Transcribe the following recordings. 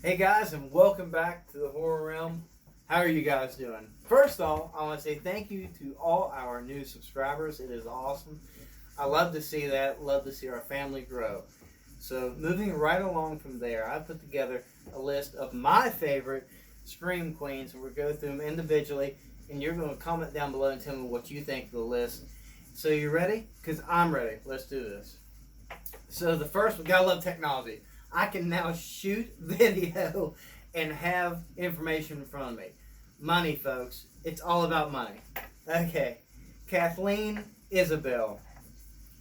Hey guys, and welcome back to the Horror Realm. How are you guys doing? First off, I want to say thank you to all our new subscribers. It is awesome. I love to see that. Love to see our family grow. So, moving right along from there, I put together a list of my favorite Scream Queens, and we'll go through them individually. And you're going to comment down below and tell me what you think of the list. So, you ready? Because I'm ready. Let's do this. So, the first one, gotta love technology. I can now shoot video and have information in front of me. Money, folks. It's all about money. Okay. Kathleen Isabelle.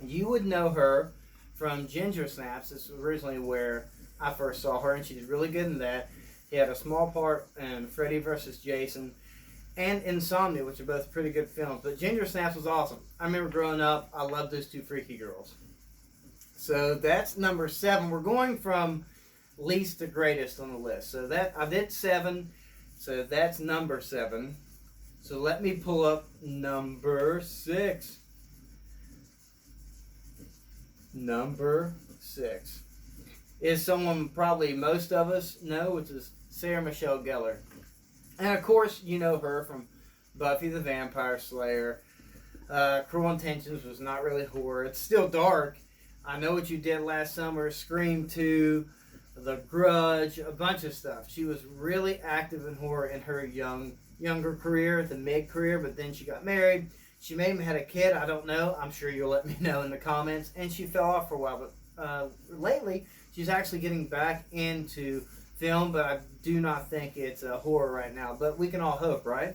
You would know her from Ginger Snaps. This was originally where I first saw her, and she did really good in that. She had a small part in Freddy vs. Jason and Insomnia, which are both pretty good films. But Ginger Snaps was awesome. I remember growing up, I loved those two freaky girls. So that's number 7. We're going from least to greatest on the list. So that I did 7. So that's number 7. So let me pull up number 6. Number 6 is someone probably most of us know, which is Sarah Michelle Gellar. And of course, you know her from Buffy the Vampire Slayer. Cruel Intentions was not really horror. It's still dark. I Know What You Did Last Summer, Scream 2, The Grudge, a bunch of stuff. She was really active in horror in her younger career, the mid-career, but then she got married. She may have had a kid, I don't know. I'm sure you'll let me know in the comments. And she fell off for a while, but lately she's actually getting back into film, but I do not think it's a horror right now. But we can all hope, right?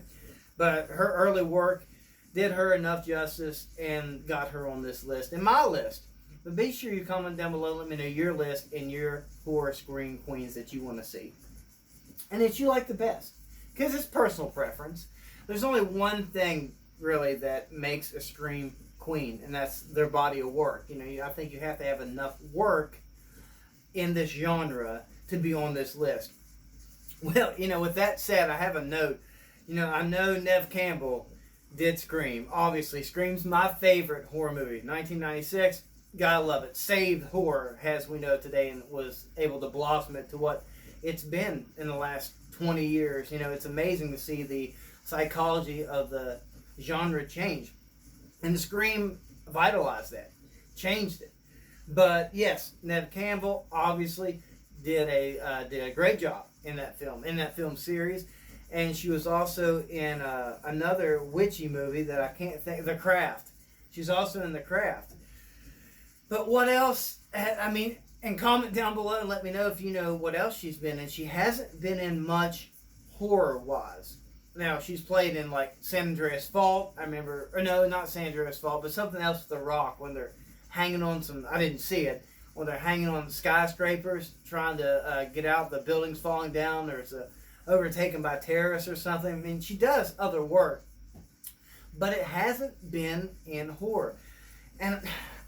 But her early work did her enough justice and got her on this list, and my list. But be sure you comment down below. Let me know your list and your horror Scream Queens that you want to see. And that you like the best. Because it's personal preference. There's only one thing, really, that makes a Scream Queen. And that's their body of work. You know, I think you have to have enough work in this genre to be on this list. Well, with that said, I have a note. I know Neve Campbell did Scream. Obviously, Scream's my favorite horror movie. 1996. Gotta love it. Saved horror, as we know today, and was able to blossom it to what it's been in the last 20 years. It's amazing to see the psychology of the genre change. And the Scream vitalized that, changed it. But yes, Neve Campbell obviously did a great job in that film series. And she was also in another witchy movie that I can't think, The Craft. She's also in The Craft. But what else? And comment down below and let me know if you know what else she's been in. She hasn't been in much horror-wise. Now, she's played in, like, San Andreas Fault. I remember, or no, not San Andreas Fault, but something else with The Rock when they're hanging on some, I didn't see it, when they're hanging on skyscrapers trying to get out, the building's falling down, there's overtaken by terrorists or something. I mean, she does other work, but it hasn't been in horror. And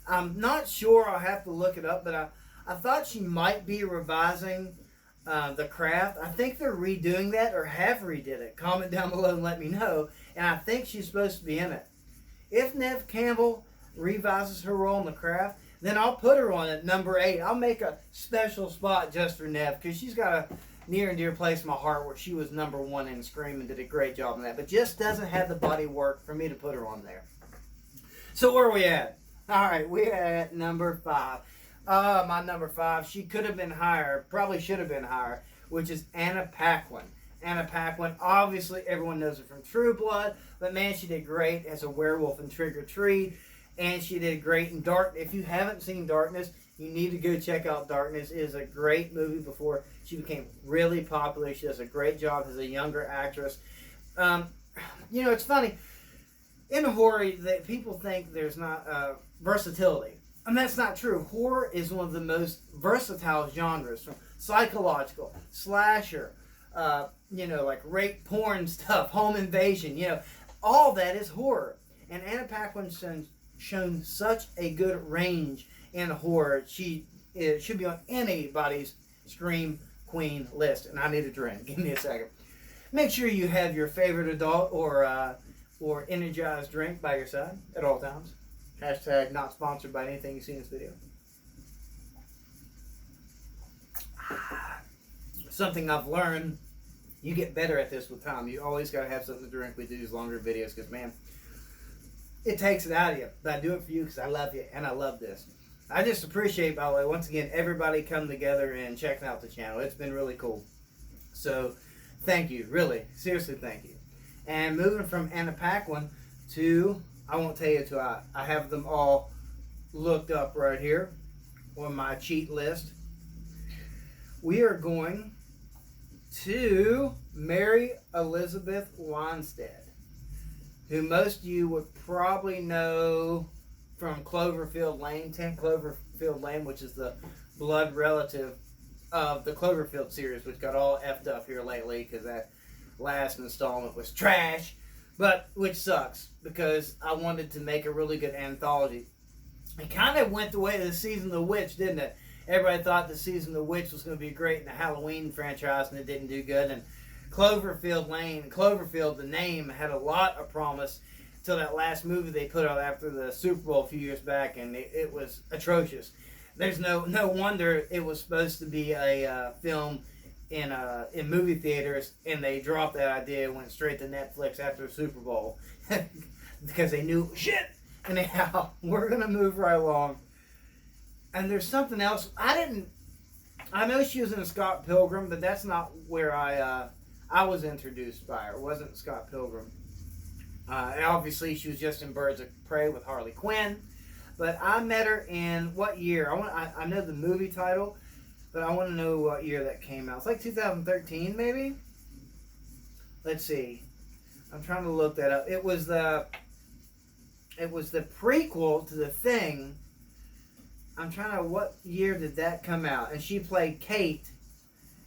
I'm not sure, I'll have to look it up, but I thought she might be revising The Craft. I think they're redoing that or have redid it. Comment down below and let me know. And I think she's supposed to be in it. If Neve Campbell revises her role in The Craft, then I'll put her on at number 8. I'll make a special spot just for Neve because she's got a near and dear place in my heart where she was number 1 in Scream and did a great job in that. But just doesn't have the body work for me to put her on there. So where are we at? Alright, we're at number 5. My number 5, she could have been higher, probably should have been higher, which is Anna Paquin. Anna Paquin, obviously everyone knows her from True Blood, but man, she did great as a werewolf in Trick or Treat, and she did great in Dark. If you haven't seen Darkness, you need to go check out Darkness. It is a great movie before she became really popular. She does a great job as a younger actress. It's funny. In horror, people think there's not versatility. And that's not true. Horror is one of the most versatile genres, from psychological, slasher, like rape porn stuff, home invasion, all that is horror. And Anna Paquin's shown such a good range in horror. She should be on anybody's Scream Queen list. And I need a drink. Give me a second. Make sure you have your favorite adult or energized drink by your side at all times. Hashtag not sponsored by anything you see in this video. something I've learned. You get better at this with time. You always got to have something to drink with these longer videos because, man, it takes it out of you. But I do it for you because I love you and I love this. I just appreciate, by the way, once again, everybody coming together and checking out the channel. It's been really cool. So, thank you. Really. Seriously, thank you. And moving from Anna Paquin to, I won't tell you till I have them all looked up right here on my cheat list. We are going to Mary Elizabeth Winstead, who most of you would probably know from Cloverfield Lane, 10 Cloverfield Lane, which is the blood relative of the Cloverfield series, which got all effed up here lately because that last installment was trash, but which sucks because I wanted to make a really good anthology. It kind of went the way of the Season of the Witch, didn't it? Everybody thought the Season of the Witch was going to be great in the Halloween franchise, and it didn't do good. And Cloverfield Lane, Cloverfield, the name, had a lot of promise until that last movie they put out after the Super Bowl a few years back, and it was atrocious. There's no wonder it was supposed to be a film in movie theaters, and they dropped that idea and went straight to Netflix after the Super Bowl because they knew shit. Anyhow, we're gonna move right along. And there's something else. I know she was in a Scott Pilgrim, but that's not where I was introduced by her. It wasn't Scott Pilgrim. And obviously, she was just in Birds of Prey with Harley Quinn. But I met her in what year? I know the movie title, but I want to know what year that came out. It's like 2013, maybe? Let's see. I'm trying to look that up. It was the prequel to The Thing. I'm trying to, what year did that come out? And she played Kate.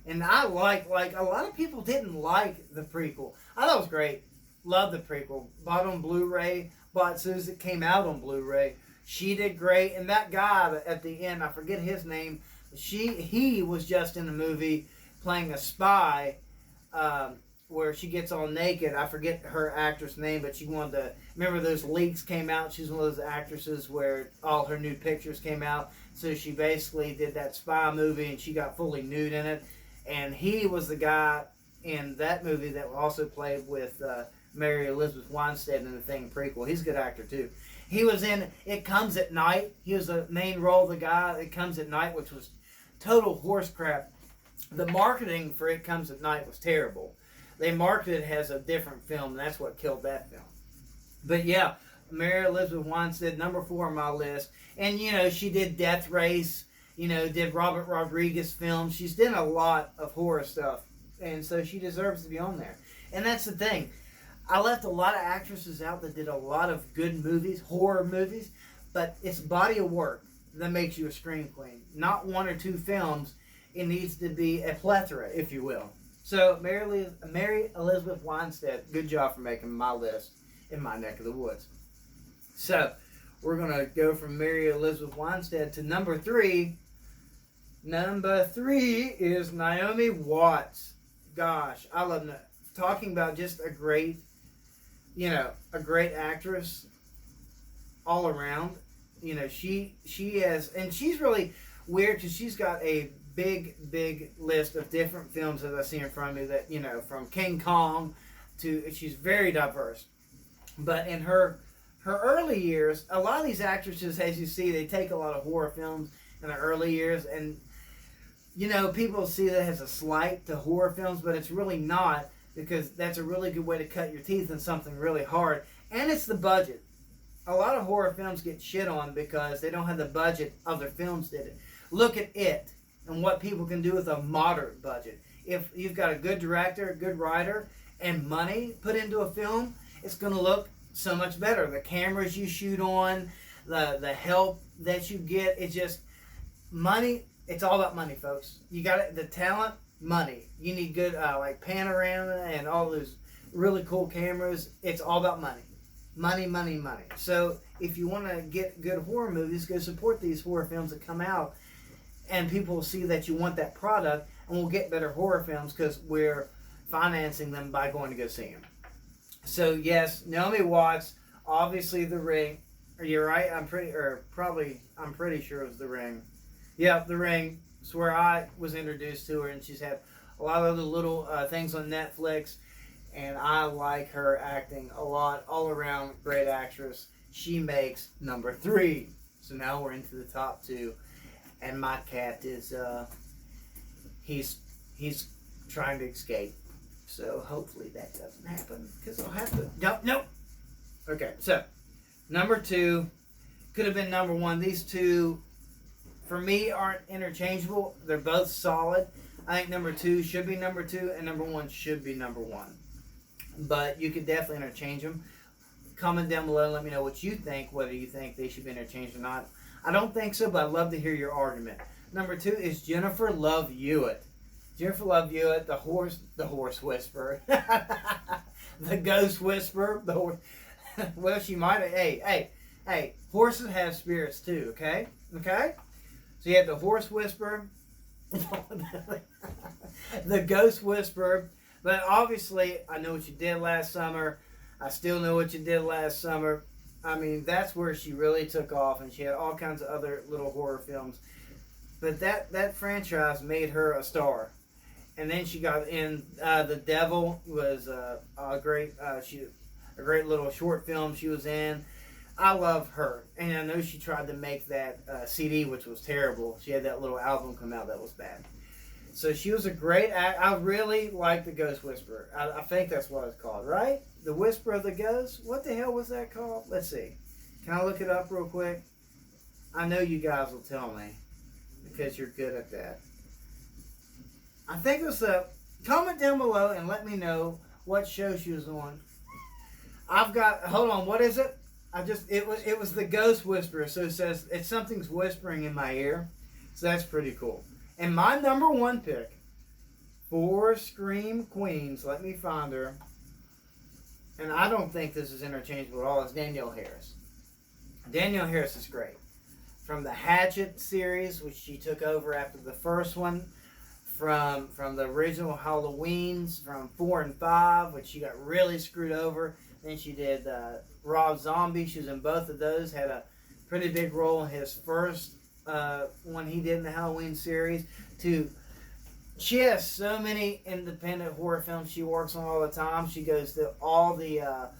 And I like a lot of people didn't like the prequel. I thought it was great. Love the prequel. Bought on Blu-ray. Bought as soon as it came out on Blu-ray. She did great. And that guy at the end, I forget his name. He was just in the movie playing a spy, where she gets all naked. I forget her actress name, but she wanted to, remember those leaks came out? She's one of those actresses where all her nude pictures came out. So she basically did that spy movie and she got fully nude in it. And he was the guy in that movie that also played with Mary Elizabeth Winstead in The Thing prequel. He's a good actor too. He was in It Comes at Night. He was the main role, the guy It Comes at Night, which was total horse crap. The marketing for It Comes at Night was terrible. They marketed it as a different film, and that's what killed that film. But yeah, Mary Elizabeth Winstead, number 4 on my list. And, you know, she did Death Race, you know, did Robert Rodriguez films. She's done a lot of horror stuff, and so she deserves to be on there. And that's the thing. I left a lot of actresses out that did a lot of good movies, horror movies, but it's body of work that makes you a scream queen. Not 1 or 2 films. It needs to be a plethora, if you will. So, Mary Elizabeth Winstead, good job for making my list in my neck of the woods. So, we're going to go from Mary Elizabeth Winstead to number 3. Number 3 is Naomi Watts. Gosh, I love that. Talking about just a great, a great actress all around. You know, she has, and she's really weird because she's got a big list of different films that I see in front of me that, from King Kong to, she's very diverse. But in her early years, a lot of these actresses, as you see, they take a lot of horror films in their early years, and, people see that as a slight to horror films, but it's really not, because that's a really good way to cut your teeth in something really hard, and it's the budget. A lot of horror films get shit on because they don't have the budget other films did it. Look at It. And what people can do with a moderate budget. If you've got a good director, a good writer, and money put into a film, it's going to look so much better. The cameras you shoot on, the help that you get, it's just money. It's all about money, folks. You got the talent, money. You need good like panorama and all those really cool cameras. It's all about money. Money. So if you want to get good horror movies, go support these horror films that come out. And people will see that you want that product, and we'll get better horror films because we're financing them by going to go see them. So yes, Naomi Watts, obviously The Ring. You're right. I'm pretty sure it was The Ring. Yeah, The Ring. It's where I was introduced to her, and she's had a lot of other little things on Netflix, and I like her acting a lot. All around, great actress. She makes number 3. So now we're into the top 2, and my cat is he's trying to escape. So hopefully that doesn't happen, because I'll have to. No. Okay, so number 2 could have been number 1. These two, for me, aren't interchangeable. They're both solid. I think number 2 should be number 2, and number 1 should be number 1. But you could definitely interchange them. Comment down below and let me know what you think, whether you think they should be interchanged or not. I don't think so, but I'd love to hear your argument. Number 2 is Jennifer Love Hewitt. Jennifer Love Hewitt, the horse whisperer, the ghost whisperer, the horse. Well, she might have. Hey, horses have spirits too. Okay. So you have the horse whisperer, the ghost whisperer. But obviously, I know what you did last summer. I still know what you did last summer. I mean, that's where she really took off, and she had all kinds of other little horror films. But that franchise made her a star. And then she got in. The Devil was a great little short film she was in. I love her, and I know she tried to make that CD, which was terrible. She had that little album come out that was bad. So she was a great act. I really like the Ghost Whisperer. I think that's what it's called, right? The Whisper of the Ghost? What the hell was that called? Let's see. Can I look it up real quick? I know you guys will tell me, because you're good at that. I think it was comment down below and let me know what show she was on. Hold on, what is it? It was the Ghost Whisperer, so it says it's something's whispering in my ear. So that's pretty cool. And my number 1 pick for Scream Queens, let me find her. And I don't think this is interchangeable at all. It's Danielle Harris. Danielle Harris is great. From the Hatchet series, which she took over after the first one. From the original Halloweens, from 4 and 5, which she got really screwed over. Then she did Rob Zombie. She was in both of those. Had a pretty big role in his first one he did in the Halloween series. She has so many independent horror films she works on all the time. She goes to all the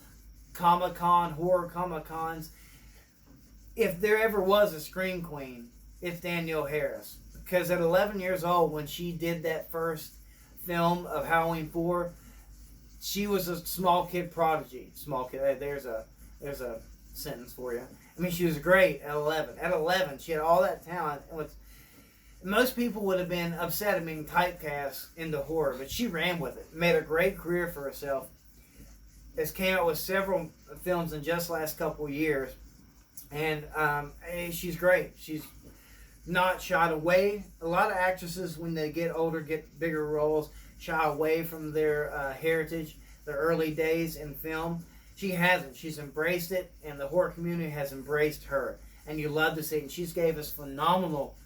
Comic-Con, horror Comic-Cons. If there ever was a Scream Queen, it's Danielle Harris. Because at 11 years old, when she did that first film of Halloween 4, she was a small kid prodigy. Small kid. There's a sentence for you. I mean, she was great at 11. At 11, she had all that talent. Most people would have been upset at being typecast into horror, but she ran with it. Made a great career for herself. Has came out with several films in just the last couple years. And she's great. She's not shied away. A lot of actresses, when they get older, get bigger roles, shy away from their heritage, their early days in film. She hasn't. She's embraced it, and the horror community has embraced her. And you love to see it. And she's gave us phenomenal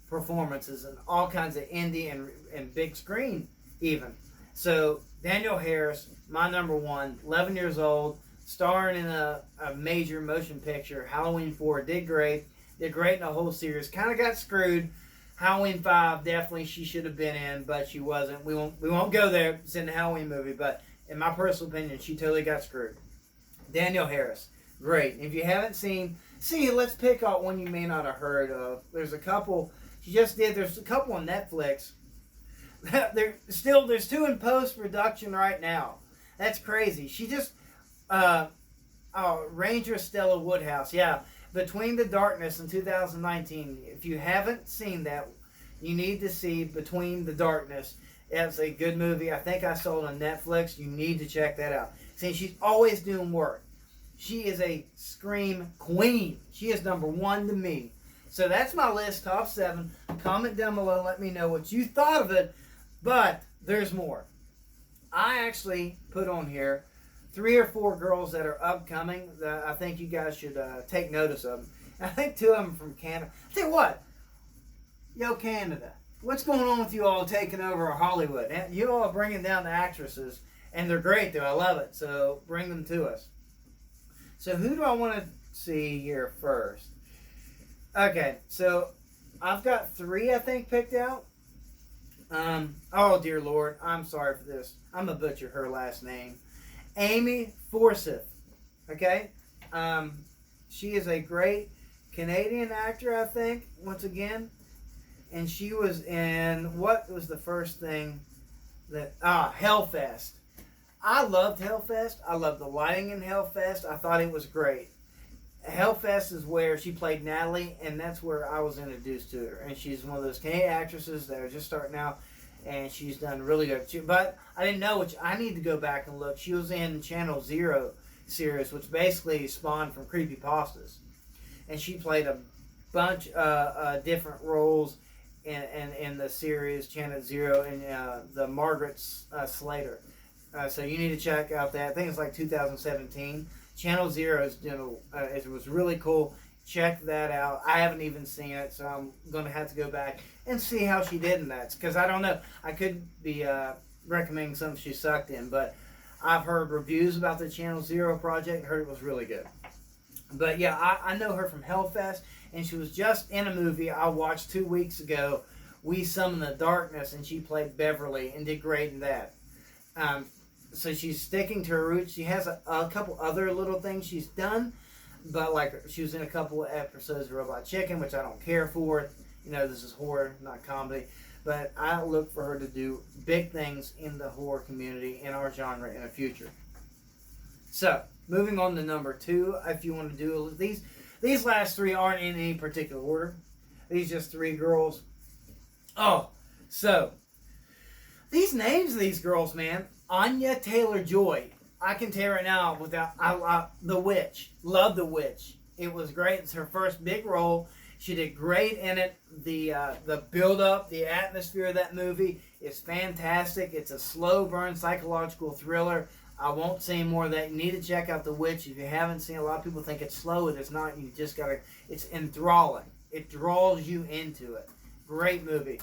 performances in all kinds of indie and big screen even. So Danielle Harris, my number 1, 11 years old, starring in a major motion picture, Halloween 4, did great in the whole series. Kind of got screwed. Halloween 5, definitely she should have been in, but she wasn't. We won't go there. It's in the Halloween movie, but in my personal opinion, she totally got screwed. Danielle Harris, great. If you haven't seen, let's pick out one you may not have heard of. There's a couple. There's a couple on Netflix. There's 2 in post-production right now. That's crazy. She just, Ranger Stella Woodhouse. Yeah, Between the Darkness in 2019. If you haven't seen that, you need to see Between the Darkness. It's a good movie. I think I saw it on Netflix. You need to check that out. See, she's always doing work. She is a Scream Queen. She is number 1 to me. So that's my list, top 7. Comment down below, let me know what you thought of it. But there's more. I actually put on here 3 or 4 girls that are upcoming that I think you guys should take notice of them. I think 2 of them from Canada. I tell you what, yo Canada, what's going on with you all taking over Hollywood? You all are bringing down the actresses, and they're great though. I love it. So bring them to us. So who do I want to see here first? Okay, so I've got 3 I think picked out. Oh dear Lord, I'm sorry for this. I'm gonna butcher her last name. Amy Forsyth. Okay? She is a great Canadian actor, I think, once again. And she was in, what was the first thing that, Hellfest. I loved Hellfest. I loved the lighting in Hellfest. I thought it was great. Hellfest is where she played Natalie, and that's where I was introduced to her. And she's one of those Canadian actresses that are just starting out, and she's done really good. But I didn't know, which I need to go back and look. She was in Channel Zero series, which basically spawned from Creepypastas. And she played a bunch of different roles in the series Channel Zero and the Margaret Slater. So you need to check out that. I think it's like 2017. Channel Zero is it was really cool. Check that out. I haven't even seen it, so I'm going to have to go back and see how she did in that. Because I don't know. I could be recommending something she sucked in, but I've heard reviews about the Channel Zero project. Heard it was really good. But yeah, I know her from Hellfest, and she was just in a movie I watched 2 weeks ago, We Summon the Darkness, and she played Beverly and did great in that. So she's sticking to her roots. She has a couple other little things she's done, but like she was in a couple of episodes of Robot Chicken, which I don't care for. You know, this is horror, not comedy. But I look for her to do big things in the horror community, in our genre, in the future. So, moving on to number 2, if you want to do these last 3 aren't in any particular order. These just 3 girls. Oh, so these names of these girls, man. Anya Taylor-Joy. I can tell you right now, The Witch. Love The Witch. It was great. It's her first big role. She did great in it. The build-up, the atmosphere of that movie is fantastic. It's a slow burn psychological thriller. I won't say more of that. You need to check out The Witch. If you haven't seen it, a lot of people think it's slow. It's not. You just gotta. It's enthralling. It draws you into it. Great movie.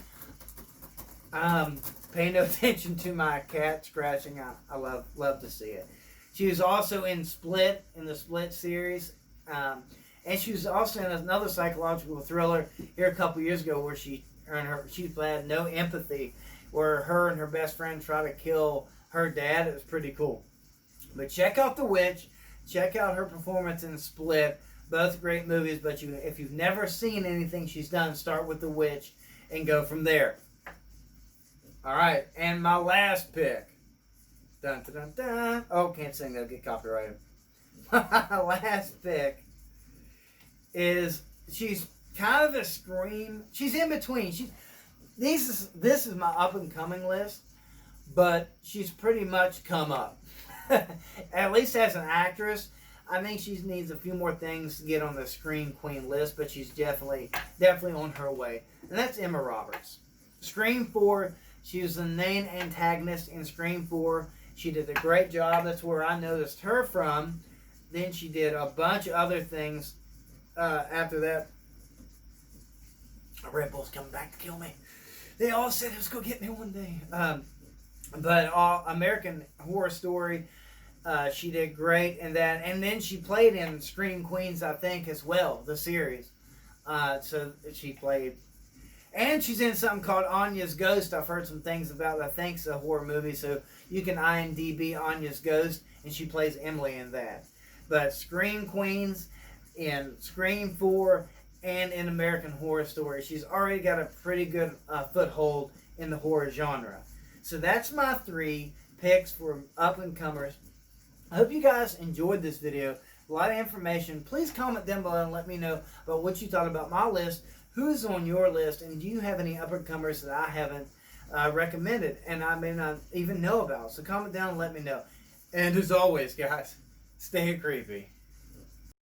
Pay no attention to my cat scratching. I love to see it. She was also in Split, in the Split series. And she was also in another psychological thriller here a couple years ago where she had No Empathy, where her and her best friend try to kill her dad. It was pretty cool. But check out The Witch. Check out her performance in Split. Both great movies, but if you've never seen anything she's done, start with The Witch and go from there. All right, and my last pick. Dun, dun, dun, dun. Oh, can't sing, that'll get copyrighted. My last pick is, she's kind of a scream. She's in between. This is my up and coming list, but she's pretty much come up. At least as an actress, I think she needs a few more things to get on the Scream Queen list, but she's definitely on her way. And that's Emma Roberts. Scream 4, she was the main antagonist in Scream 4. She did a great job. That's where I noticed her from. Then she did a bunch of other things after that. Red Bull's coming back to kill me. They all said it was going to get me one day. But American Horror Story, she did great in that. And then she played in Scream Queens, I think, as well, the series. So she played. And she's in something called Anya's Ghost. I've heard some things about it. I think it's a horror movie, so you can IMDb Anya's Ghost, and she plays Emily in that. But Scream Queens, in Scream 4, and in American Horror Story, she's already got a pretty good foothold in the horror genre. So that's my 3 picks for up-and-comers. I hope you guys enjoyed this video. A lot of information. Please comment down below and let me know about what you thought about my list. Who's on your list, and do you have any up-and-comers that I haven't recommended and I may not even know about? So comment down and let me know. And as always, guys, stay creepy.